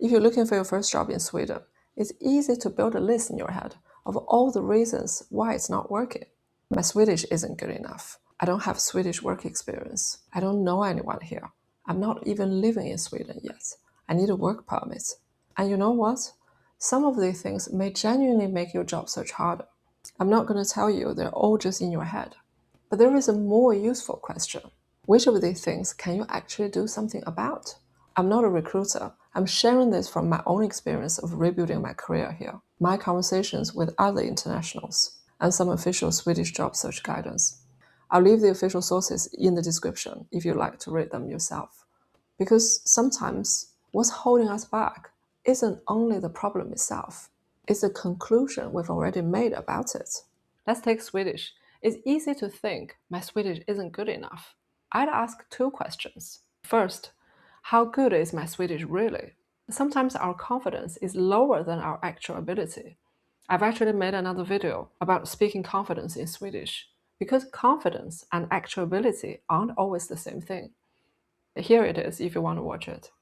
If you're looking for your first job in Sweden, it's easy to build a list in your head of all the reasons why it's not working. My Swedish isn't good enough. I don't have Swedish work experience. I don't know anyone here. I'm not even living in Sweden yet. I need a work permit. And you know what? Some of these things may genuinely make your job search harder. I'm not going to tell you they're all just in your head. But there is a more useful question. Which of these things can you actually do something about? I'm not a recruiter. I'm sharing this from my own experience of rebuilding my career here, my conversations with other internationals, and some official Swedish job search guidance. I'll leave the official sources in the description if you'd like to read them yourself. Because sometimes what's holding us back isn't only the problem itself, it's the conclusion we've already made about it. Let's take Swedish. It's easy to think my Swedish isn't good enough. I'd ask two questions. First, how good is my Swedish really? Sometimes our confidence is lower than our actual ability. I've actually made another video about speaking confidence in Swedish, because confidence and actual ability aren't always the same thing. Here it is if you want to watch it.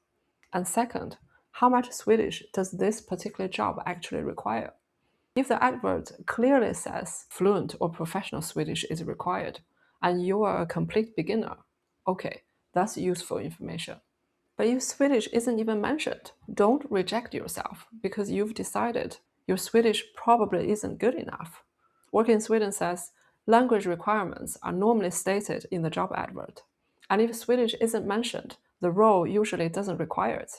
And second, how much Swedish does this particular job actually require? If the advert clearly says fluent or professional Swedish is required, and you are a complete beginner, okay, that's useful information. But if Swedish isn't even mentioned, don't reject yourself because you've decided your Swedish probably isn't good enough. Work in Sweden says language requirements are normally stated in the job advert. And if Swedish isn't mentioned, the role usually doesn't require it.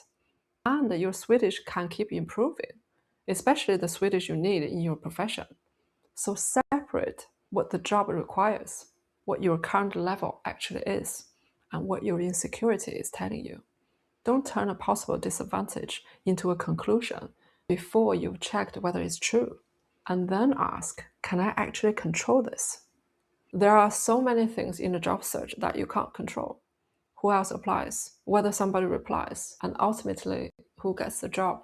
And your Swedish can keep improving, especially the Swedish you need in your profession. So separate what the job requires, what your current level actually is, and what your insecurity is telling you. Don't turn a possible disadvantage into a conclusion before you've checked whether it's true. And then ask, can I actually control this? There are so many things in a job search that you can't control. Who else applies, whether somebody replies, and ultimately, who gets the job.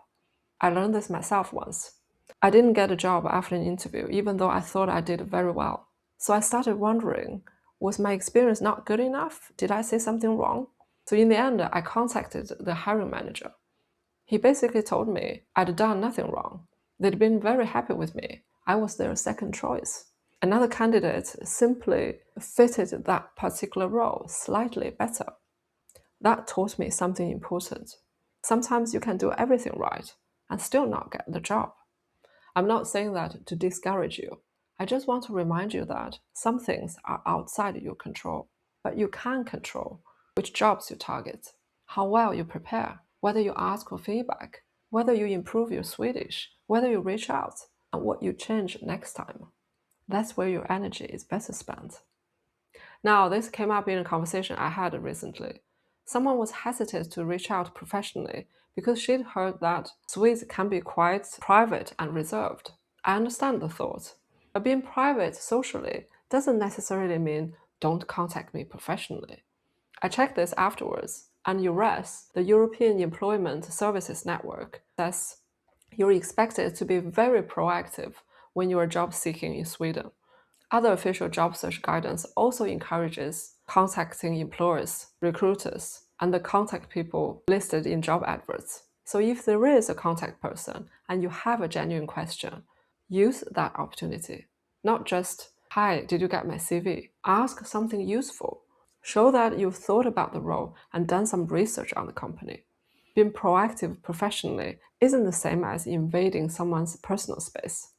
I learned this myself once. I didn't get a job after an interview, even though I thought I did very well. So I started wondering, was my experience not good enough? Did I say something wrong? So in the end, I contacted the hiring manager. He basically told me I'd done nothing wrong. They'd been very happy with me. I was their second choice. Another candidate simply fitted that particular role slightly better. That taught me something important. Sometimes you can do everything right and still not get the job. I'm not saying that to discourage you. I just want to remind you that some things are outside your control, but you can control which jobs you target, how well you prepare, whether you ask for feedback, whether you improve your Swedish, whether you reach out, and what you change next time. That's where your energy is better spent. Now, this came up in a conversation I had recently. Someone was hesitant to reach out professionally because she'd heard that Swedes can be quite private and reserved. I understand the thought, but being private socially doesn't necessarily mean don't contact me professionally. I checked this afterwards, and EURES, the European Employment Services Network, says you're expected to be very proactive when you are job seeking in Sweden. Other official job search guidance also encourages contacting employers, recruiters, and the contact people listed in job adverts. So if there is a contact person and you have a genuine question, use that opportunity. Not just, hi, did you get my CV? Ask something useful. Show that you've thought about the role and done some research on the company. Being proactive professionally isn't the same as invading someone's personal space.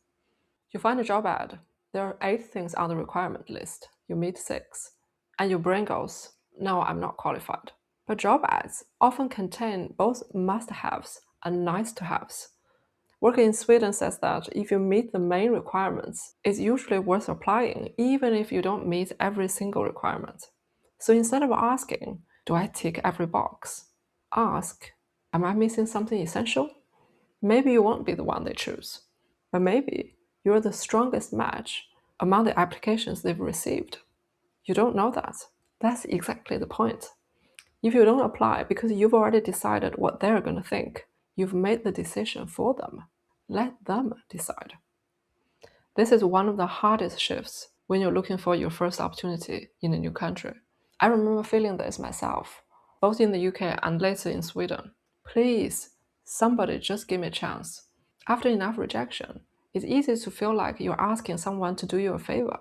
You find a job ad. There are 8 things on the requirement list. You meet 6. And your brain goes, no, I'm not qualified. But job ads often contain both must-haves and nice-to-haves. Working in Sweden says that if you meet the main requirements, it's usually worth applying, even if you don't meet every single requirement. So instead of asking, do I tick every box? Ask, am I missing something essential? Maybe you won't be the one they choose, but maybe you're the strongest match among the applications they've received. You don't know that. That's exactly the point. If you don't apply because you've already decided what they're going to think, you've made the decision for them. Let them decide. This is one of the hardest shifts when you're looking for your first opportunity in a new country. I remember feeling this myself, both in the UK and later in Sweden. Please somebody just give me a chance. After enough rejection, it's easy to feel like you're asking someone to do you a favor.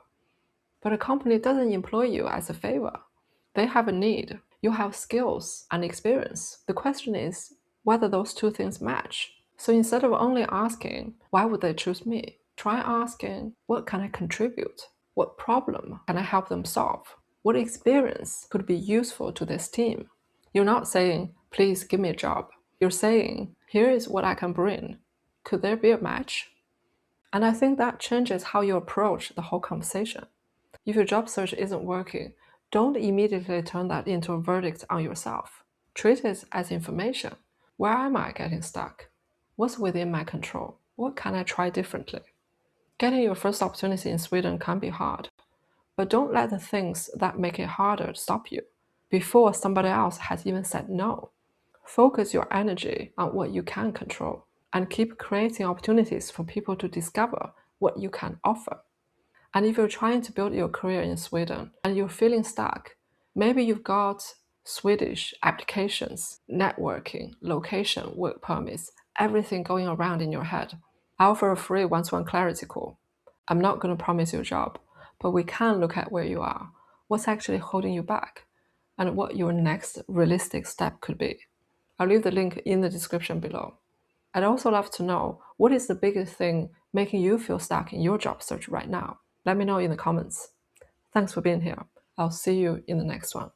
But a company doesn't employ you as a favor. They have a need. You have skills and experience. The question is whether those two things match. So instead of only asking, why would they choose me? Try asking, what can I contribute? What problem can I help them solve? What experience could be useful to this team? You're not saying, please give me a job. You're saying, here is what I can bring. Could there be a match? And I think that changes how you approach the whole conversation. If your job search isn't working, don't immediately turn that into a verdict on yourself. Treat it as information. Where am I getting stuck? What's within my control? What can I try differently? Getting your first opportunity in Sweden can be hard, but don't let the things that make it harder stop you before somebody else has even said no. Focus your energy on what you can control and keep creating opportunities for people to discover what you can offer. And if you're trying to build your career in Sweden and you're feeling stuck, maybe you've got Swedish applications, networking, location, work permits, everything going around in your head. I offer a free one-to-one clarity call. I'm not going to promise you a job, but we can look at where you are, what's actually holding you back, and what your next realistic step could be. I'll leave the link in the description below. I'd also love to know what is the biggest thing making you feel stuck in your job search right now. Let me know in the comments. Thanks for being here. I'll see you in the next one.